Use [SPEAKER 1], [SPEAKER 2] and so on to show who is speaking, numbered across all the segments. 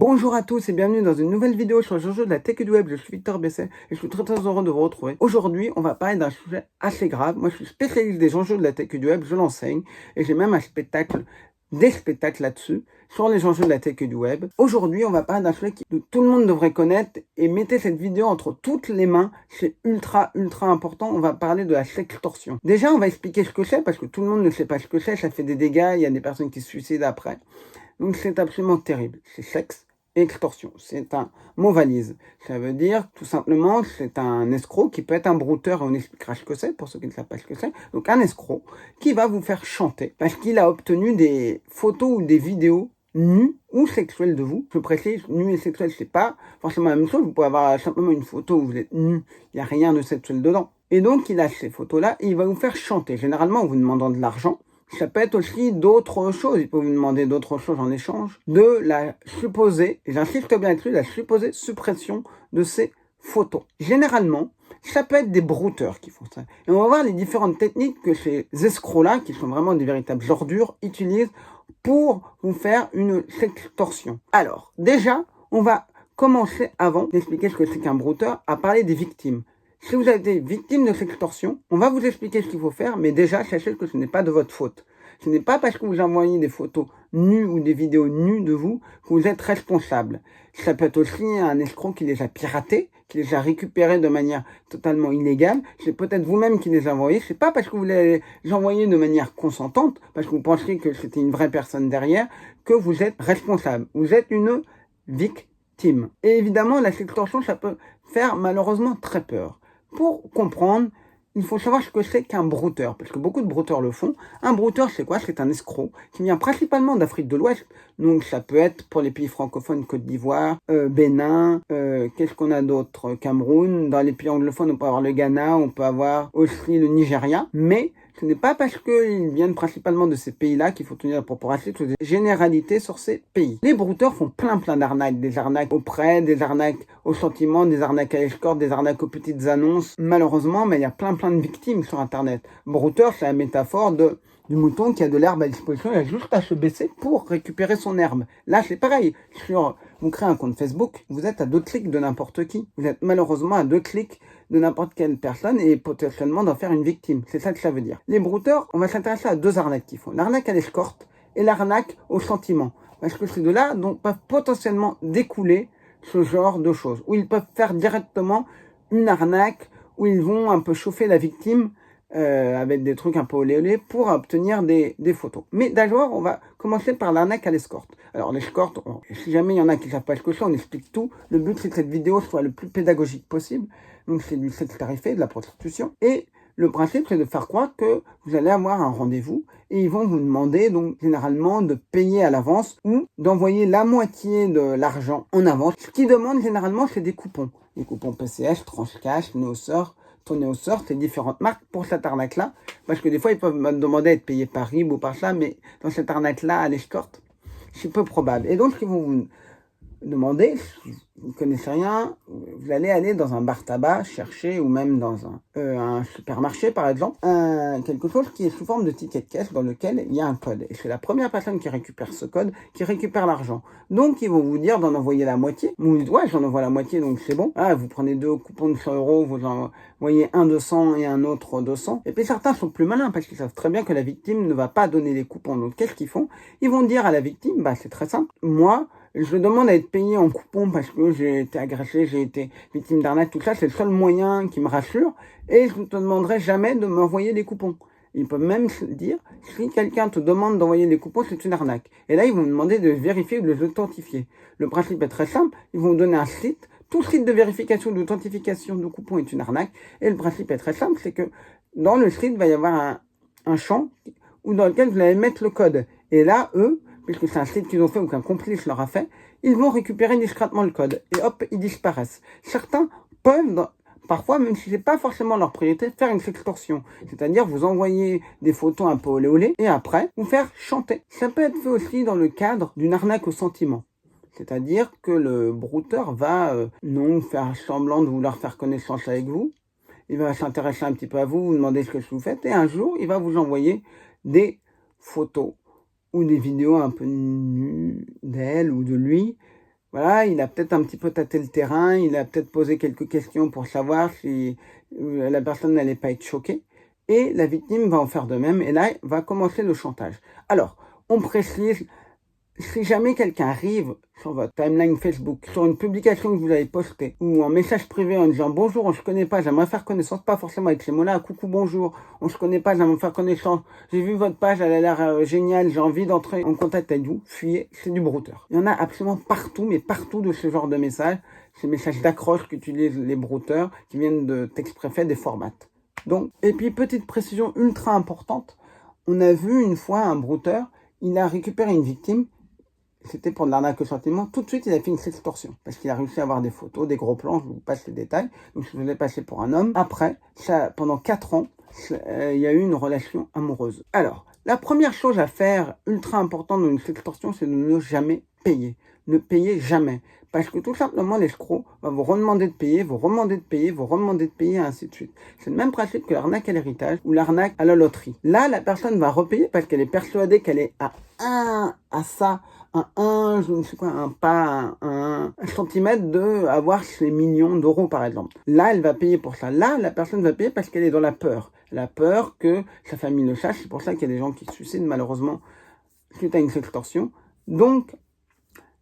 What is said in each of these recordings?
[SPEAKER 1] Bonjour à tous et bienvenue dans une nouvelle vidéo sur le jeu de la tech et du web. Je suis Victor Besset et je suis très heureux de vous retrouver. Aujourd'hui, on va parler d'un sujet assez grave. Moi, je suis spécialiste des enjeux de la tech et du web, je l'enseigne et j'ai même des spectacles là-dessus, sur les enjeux de la tech et du web. Aujourd'hui, on va parler d'un sujet que tout le monde devrait connaître et mettez cette vidéo entre toutes les mains. C'est ultra important. On va parler de la sextorsion. Déjà, on va expliquer ce que c'est parce que tout le monde ne sait pas ce que c'est. Ça fait des dégâts. Il y a des personnes qui se suicident après. Donc c'est absolument terrible. C'est sexe et extorsion. C'est un mot valise. Ça veut dire tout simplement c'est un escroc qui peut être un brouteur et on expliquera ce que c'est pour ceux qui ne savent pas ce que c'est. Donc un escroc qui va vous faire chanter parce qu'il a obtenu des photos ou des vidéos nues ou sexuelles de vous. Je précise, nu et sexuel, c'est pas forcément la même chose. Vous pouvez avoir simplement une photo où vous êtes nu, il n'y a rien de sexuel dedans. Et donc il a ces photos-là et il va vous faire chanter. Généralement en vous demandant de l'argent. Ça peut être aussi d'autres choses. Il peut vous demander d'autres choses en échange. De la supposée, et j'insiste bien là-dessus, la supposée suppression de ces photos. Généralement, ça peut être des brouteurs qui font ça. Et on va voir les différentes techniques que ces escrocs-là, qui sont vraiment des véritables ordures, utilisent pour vous faire une sextorsion. Alors, déjà, on va commencer, avant d'expliquer ce que c'est qu'un brouteur, à parler des victimes. Si vous avez été victime de sextorsion, on va vous expliquer ce qu'il faut faire, mais déjà, sachez que ce n'est pas de votre faute. Ce n'est pas parce que vous envoyez des photos nues ou des vidéos nues de vous que vous êtes responsable. Ça peut être aussi un escroc qui les a piratés, qui les a récupérés de manière totalement illégale. C'est peut-être vous-même qui les envoyez. C'est pas parce que vous les envoyez de manière consentante, parce que vous pensez que c'était une vraie personne derrière, que vous êtes responsable. Vous êtes une victime. Et évidemment, la sextorsion, ça peut faire malheureusement très peur. Pour comprendre, il faut savoir ce que c'est qu'un brouteur, parce que beaucoup de brouteurs le font. Un brouteur, c'est quoi? C'est un escroc qui vient principalement d'Afrique de l'Ouest. Donc ça peut être pour les pays francophones, Côte d'Ivoire, Bénin, qu'est-ce qu'on a d'autre? Cameroun. Dans les pays anglophones, on peut avoir le Ghana, on peut avoir aussi le Nigeria. Mais ce n'est pas parce qu'ils viennent principalement de ces pays-là qu'il faut tenir la proportion sur des généralités sur ces pays. Les brouteurs font plein d'arnaques. Des arnaques au prêt, des arnaques au sentiment, des arnaques à l'escorte, des arnaques aux petites annonces. Malheureusement, mais il y a plein de victimes sur Internet. Brouteur, c'est la métaphore du mouton qui a de l'herbe à disposition, il a juste à se baisser pour récupérer son herbe. Là, c'est pareil. Vous créez un compte Facebook, vous êtes à 2 clics de n'importe qui. Vous êtes malheureusement à 2 clics de n'importe quelle personne et potentiellement d'en faire une victime. C'est ça que ça veut dire. Les brouteurs, on va s'intéresser à 2 arnaques qu'ils font. L'arnaque à l'escorte et l'arnaque au sentiment. Parce que c'est de là dont peuvent potentiellement découler ce genre de choses. Où ils peuvent faire directement une arnaque, où ils vont un peu chauffer la victime avec des trucs un peu olé olé pour obtenir des photos. Mais d'abord, on va commencer par l'arnaque à l'escorte. Alors l'escorte, si jamais il y en a qui ne savent pas ce que c'est, on explique tout. Le but, c'est que cette vidéo soit le plus pédagogique possible. Donc c'est du sexe tarifé, de la prostitution. Et le principe, c'est de faire croire que vous allez avoir un rendez-vous et ils vont vous demander donc généralement de payer à l'avance ou d'envoyer la moitié de l'argent en avance. Ce qu'ils demandent généralement, c'est des coupons. Des coupons PCH, Transcash, Neosort, Toneosort et différentes marques pour cette arnaque-là. Parce que des fois, ils peuvent me demander d'être payés par RIB ou par ça, mais dans cette arnaque-là, à l'escorte, c'est peu probable. Et donc, ils vont vous demander, si vous ne connaissez rien, vous allez aller dans un bar tabac chercher, ou même dans un supermarché par exemple, quelque chose qui est sous forme de ticket de caisse dans lequel il y a un code. Et c'est la première personne qui récupère ce code qui récupère l'argent. Donc ils vont vous dire d'en envoyer la moitié. Vous dites ouais, j'en envoie la moitié donc c'est bon. Ah, vous prenez 2 coupons de 100 €, vous envoyez un de 100 et un autre 200. Et puis certains sont plus malins parce qu'ils savent très bien que la victime ne va pas donner les coupons. Donc qu'est-ce qu'ils font? Ils vont dire à la victime, bah c'est très simple, moi je demande à être payé en coupon parce que j'ai été agressé, j'ai été victime d'arnaque, tout ça, c'est le seul moyen qui me rassure. Et je ne te demanderai jamais de m'envoyer des coupons. Ils peuvent même se dire, si quelqu'un te demande d'envoyer des coupons, c'est une arnaque. Et là, ils vont me demander de vérifier ou de les authentifier. Le principe est très simple, ils vont vous donner un site. Tout site de vérification ou d'authentification de coupons est une arnaque. Et le principe est très simple, c'est que dans le site, il va y avoir un champ dans lequel vous allez mettre le code. Et là, eux, puisque c'est un site qu'ils ont fait ou qu'un complice leur a fait, ils vont récupérer discrètement le code. Et hop, ils disparaissent. Certains peuvent, parfois, même si c'est pas forcément leur priorité, faire une sextorsion. C'est-à-dire vous envoyer des photos un peu olé olé et après, vous faire chanter. Ça peut être fait aussi dans le cadre d'une arnaque au sentiment. C'est-à-dire que le brouteur va non faire semblant de vouloir faire connaissance avec vous. Il va s'intéresser un petit peu à vous, vous demander ce que vous faites. Et un jour, il va vous envoyer des photos ou des vidéos un peu nues d'elle ou de lui, voilà, il a peut-être un petit peu tâté le terrain, il a peut-être posé quelques questions pour savoir si la personne n'allait pas être choquée. Et la victime va en faire de même, et là, va commencer le chantage. Alors, on précise, si jamais quelqu'un arrive sur votre timeline Facebook, sur une publication que vous avez postée, ou en message privé en disant « Bonjour, on se connaît pas, j'aimerais faire connaissance », pas forcément avec ces mots-là, « Coucou, bonjour, on se connaît pas, j'aimerais faire connaissance, j'ai vu votre page, elle a l'air géniale, j'ai envie d'entrer en contact avec vous », fuyez, c'est du brouteur. Il y en a absolument partout, mais partout de ce genre de messages, ces messages d'accroche qu'utilisent les brouteurs, qui viennent de textes préfets, des formats. Donc, et puis, petite précision ultra importante, on a vu une fois un brouteur, il a récupéré une victime, c'était pour de l'arnaque au sentiment, tout de suite il a fait une sextorsion, parce qu'il a réussi à avoir des photos, des gros plans, je vous passe les détails, donc je faisais passer pour un homme. Après, ça, pendant 4 ans, il y a eu une relation amoureuse. Alors, la première chose à faire, ultra importante dans une sextorsion, c'est de ne jamais payer. Ne payez jamais. Parce que tout simplement, l'escroc va vous redemander de payer, vous redemander de payer, vous redemander de payer, et ainsi de suite. C'est le même principe que l'arnaque à l'héritage ou l'arnaque à la loterie. Là, la personne va repayer parce qu'elle est persuadée qu'elle est à je ne sais quoi, un centimètre de avoir ces millions d'euros, par exemple. Là, elle va payer pour ça. Là, la personne va payer parce qu'elle est dans la peur. Elle a peur que sa famille le sache. C'est pour ça qu'il y a des gens qui se suicident, malheureusement, suite à une sextorsion. Donc,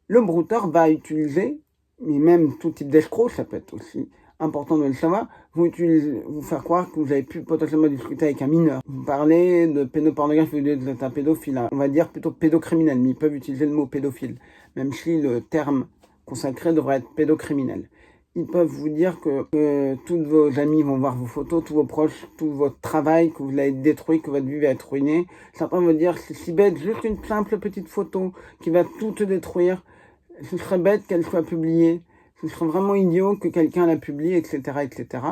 [SPEAKER 1] le brouteur va utiliser, mais même tout type d'escroc, ça peut être aussi important de le savoir, vous faire croire que vous avez pu potentiellement discuter avec un mineur. Vous parlez de pédopornographie, vous êtes un pédophile, on va dire plutôt pédocriminel, mais ils peuvent utiliser le mot pédophile, même si le terme consacré devrait être pédocriminel. Ils peuvent vous dire que tous vos amis vont voir vos photos, tous vos proches, tout votre travail, que vous l'avez détruit, que votre vie va être ruinée. Certains vont dire, c'est si bête, juste une simple petite photo qui va tout te détruire. Ce serait bête qu'elle soit publiée. Ce serait vraiment idiot que quelqu'un la publie, etc., etc.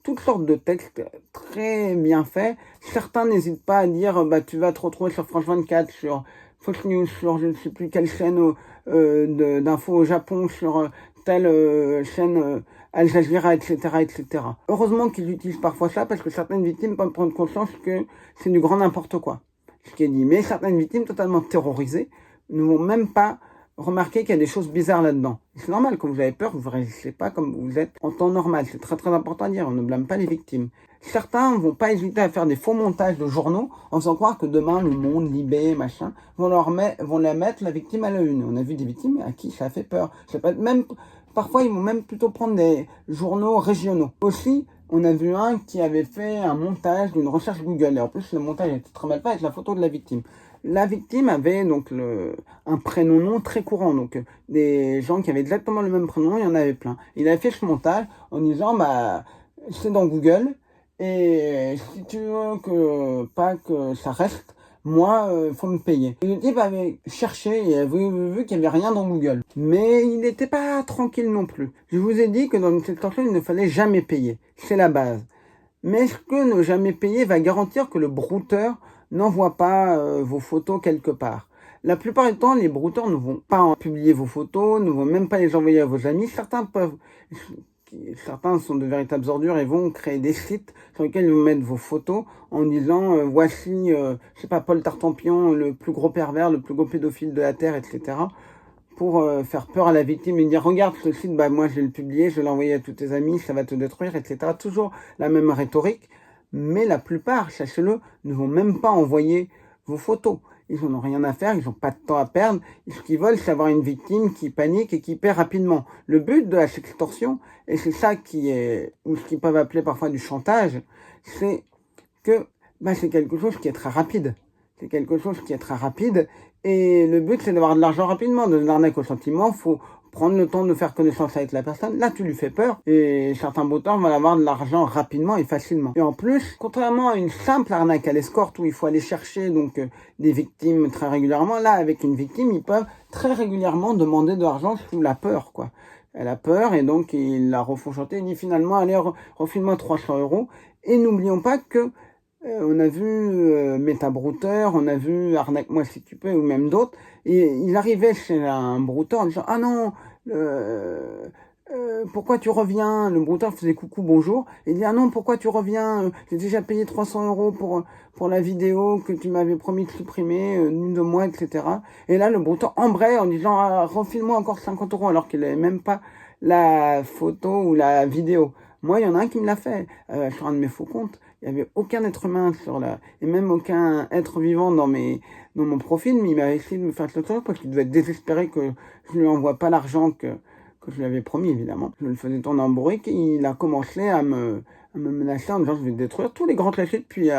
[SPEAKER 1] Toutes sortes de textes très bien faits. Certains n'hésitent pas à dire, tu vas te retrouver sur France 24, sur Fox News, sur je ne sais plus quelle chaîne d'infos au Japon, sur telle chaîne Al Jazeera, etc., etc. Heureusement qu'ils utilisent parfois ça, parce que certaines victimes peuvent prendre conscience que c'est du grand n'importe quoi, ce qui est dit. Mais certaines victimes totalement terrorisées ne vont même pas remarquer qu'il y a des choses bizarres là-dedans. C'est normal, quand vous avez peur, vous ne réagissez pas comme vous êtes en temps normal. C'est très très important à dire, on ne blâme pas les victimes. Certains vont pas hésiter à faire des faux montages de journaux en faisant croire que demain, Le Monde, Libé, machin, vont la mettre, la victime, à la une. On a vu des victimes à qui ça a fait peur. Ça peut être même, parfois, ils vont même plutôt prendre des journaux régionaux. Aussi, on a vu un qui avait fait un montage d'une recherche Google. Et en plus, le montage était très mal fait avec la photo de la victime. La victime avait donc un prénom très courant, donc des gens qui avaient exactement le même prénom, il y en avait plein. Il avait fait ce montage en disant, c'est dans Google, et si tu veux pas que ça reste, moi, faut me payer. Et le type avait cherché et avait vu qu'il n'y avait rien dans Google. Mais il n'était pas tranquille non plus. Je vous ai dit que dans une sextorsion, il ne fallait jamais payer. C'est la base. Mais est-ce que ne jamais payer va garantir que le brouteur n'envoie pas vos photos quelque part? La plupart du temps, les brouteurs ne vont pas publier vos photos, ne vont même pas les envoyer à vos amis. Certains sont de véritables ordures et vont créer des sites sur lesquels ils vont mettre vos photos en disant voici, je sais pas, Paul Tartampion, le plus gros pervers, le plus gros pédophile de la Terre, etc. Pour faire peur à la victime et dire regarde ce site, moi je vais le publier, je vais l'envoyer à tous tes amis, ça va te détruire, etc. Toujours la même rhétorique, mais la plupart, sachez-le, ne vont même pas envoyer vos photos. Ils n'en ont rien à faire, ils n'ont pas de temps à perdre. Ce qu'ils veulent, c'est avoir une victime qui panique et qui paie rapidement. Le but de la sextorsion, et c'est ça qui est, ou ce qu'ils peuvent appeler parfois du chantage, c'est que c'est quelque chose qui est très rapide. C'est quelque chose qui est très rapide. Et le but, c'est d'avoir de l'argent rapidement. De l'arnaque au sentiment, faut prendre le temps de faire connaissance avec la personne. Là, tu lui fais peur. Et certains brouteurs vont avoir de l'argent rapidement et facilement. Et en plus, contrairement à une simple arnaque à l'escorte où il faut aller chercher des victimes très régulièrement, là, avec une victime, ils peuvent très régulièrement demander de l'argent sous la peur, quoi. Elle a peur et donc ils la refont chanter. Il dit finalement, allez, refile-moi 300 €. Et n'oublions pas que on a vu Métabrouteur, on a vu Arnaque-moi si tu peux, ou même d'autres. Et il arrivait chez un brouteur en disant « Ah non, pourquoi tu reviens? Le brouteur faisait coucou, bonjour. Il dit, ah non, pourquoi tu reviens? J'ai déjà payé 300 € pour la vidéo que tu m'avais promis de supprimer, nul de moi, etc. Et là, le brouteur embraye en disant, ah, refile-moi encore 50 € alors qu'il n'avait même pas la photo ou la vidéo. Moi, il y en a un qui me l'a fait sur un de mes faux comptes. Il n'y avait aucun être humain et même aucun être vivant dans mon profil, mais il m'a essayé de me faire le truc parce qu'il devait être désespéré que je lui envoie pas l'argent que je lui avais promis, évidemment. Je le faisais tourner en bourrique et il a commencé à me menacer en disant je vais détruire tous les grands classiques, puis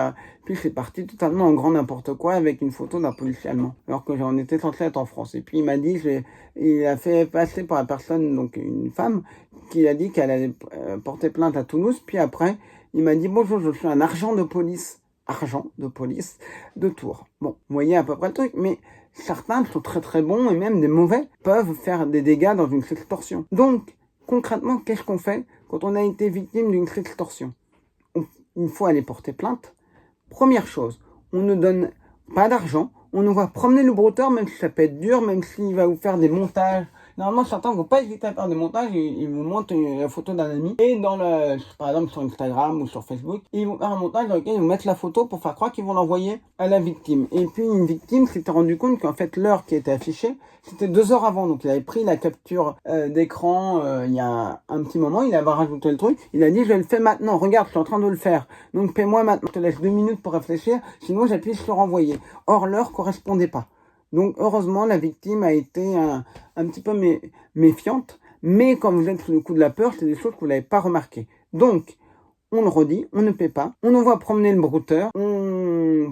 [SPEAKER 1] c'est parti totalement en grand n'importe quoi avec une photo d'un policier allemand, alors que j'en étais censé être en France. Et puis il m'a dit, il a fait passer par la personne, donc une femme, qui a dit qu'elle allait porter plainte à Toulouse, puis après, il m'a dit bonjour, je suis un agent de police de Tours. Bon, vous voyez à peu près le truc, mais certains sont très très bons et même des mauvais peuvent faire des dégâts dans une sextorsion. Donc, concrètement, qu'est-ce qu'on fait quand on a été victime d'une sextorsion? Il faut aller porter plainte. Première chose, on ne donne pas d'argent, on nous va promener le brouteur, même si ça peut être dur, même s'il va vous faire des montages. Normalement, certains ne vont pas hésiter à faire des montages, ils vous montrent la photo d'un ami, et par exemple sur Instagram ou sur Facebook, ils vont faire un montage dans lequel ils vont mettre la photo pour faire croire qu'ils vont l'envoyer à la victime. Et puis une victime s'était rendu compte qu'en fait l'heure qui était affichée, c'était 2 heures avant, donc il avait pris la capture d'écran il y a un petit moment, il avait rajouté le truc, il a dit je le fais maintenant, regarde, je suis en train de le faire, donc paie-moi maintenant, je te laisse 2 minutes pour réfléchir, sinon j'appuie sur renvoyer. Or l'heure correspondait pas. Donc heureusement, la victime a été un petit peu méfiante, mais quand vous êtes sous le coup de la peur, c'est des choses que vous n'avez pas remarquées. Donc, on le redit, on ne paie pas, on envoie promener le brouteur,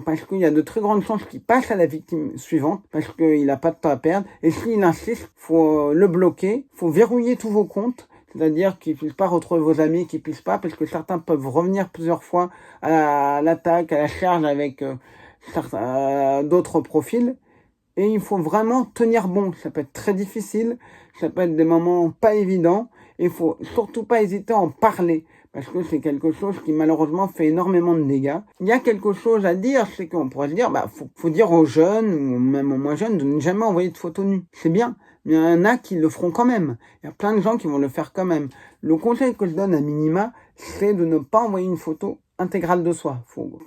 [SPEAKER 1] parce qu'il y a de très grandes chances qu'il passe à la victime suivante, parce qu'il n'a pas de temps à perdre, et s'il insiste, faut le bloquer, faut verrouiller tous vos comptes, c'est-à-dire qu'ils ne puissent pas retrouver vos amis, qu'ils ne puissent pas, parce que certains peuvent revenir plusieurs fois à l'attaque, à la charge avec d'autres profils. Et il faut vraiment tenir bon. Ça peut être très difficile, ça peut être des moments pas évidents. Et il faut surtout pas hésiter à en parler, parce que c'est quelque chose qui malheureusement fait énormément de dégâts. Il y a quelque chose à dire, c'est qu'on pourrait se dire, faut dire aux jeunes, ou même aux moins jeunes, de ne jamais envoyer de photos nues. C'est bien, mais il y en a qui le feront quand même. Il y a plein de gens qui vont le faire quand même. Le conseil que je donne à minima, c'est de ne pas envoyer une photo intégrale de soi,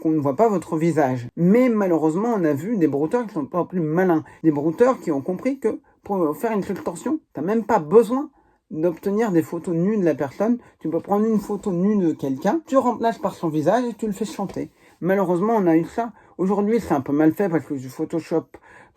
[SPEAKER 1] qu'on ne voit pas votre visage. Mais malheureusement, on a vu des brouteurs qui sont pas plus malins, des brouteurs qui ont compris que pour faire une sextorsion, t'as même pas besoin d'obtenir des photos nues de la personne. Tu peux prendre une photo nue de quelqu'un, tu remplaces par son visage et tu le fais chanter. Malheureusement, on a eu ça. Aujourd'hui, c'est un peu mal fait parce que du Photoshop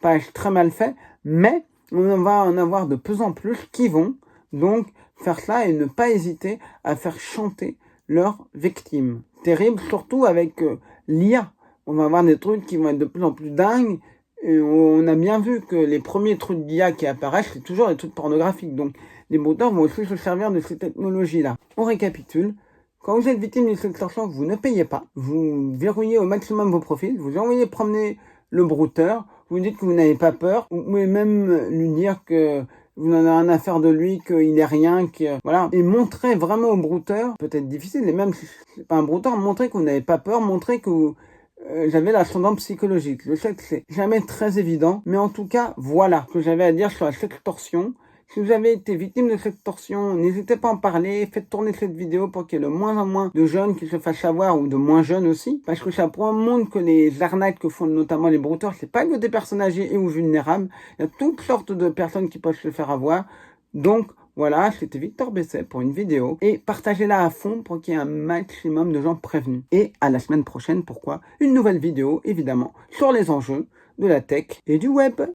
[SPEAKER 1] page très mal fait, mais on va en avoir de plus en plus qui vont donc faire ça et ne pas hésiter à faire chanter leurs victimes. Terrible, surtout avec l'IA. On va avoir des trucs qui vont être de plus en plus dingues. Et on a bien vu que les premiers trucs d'IA qui apparaissent, c'est toujours des trucs pornographiques. Donc, les brouteurs vont aussi se servir de ces technologies-là. On récapitule. Quand vous êtes victime d'une sextorsion, vous ne payez pas. Vous verrouillez au maximum vos profils. Vous envoyez promener le brouteur. Vous dites que vous n'avez pas peur. Vous pouvez même lui dire que vous n'en avez rien à faire de lui, qu'il est rien, voilà. Et montrer vraiment au brouteur, peut-être difficile, et même si c'est pas un brouteur, montrer que vous n'avez pas peur, montrer que j'avais l'ascendant psychologique. Je sais que c'est jamais très évident, mais en tout cas, voilà ce que j'avais à dire sur la sextorsion. Si vous avez été victime de sextorsion, n'hésitez pas à en parler, faites tourner cette vidéo pour qu'il y ait de moins en moins de jeunes qui se fassent savoir, ou de moins jeunes aussi, parce que ça montre que les arnaques que font notamment les brouteurs, c'est pas que des personnes âgées et ou vulnérables, il y a toutes sortes de personnes qui peuvent se faire avoir. Donc voilà, c'était Victor Besset pour une vidéo, et partagez-la à fond pour qu'il y ait un maximum de gens prévenus. Et à la semaine prochaine, pourquoi une nouvelle vidéo, évidemment, sur les enjeux de la tech et du web.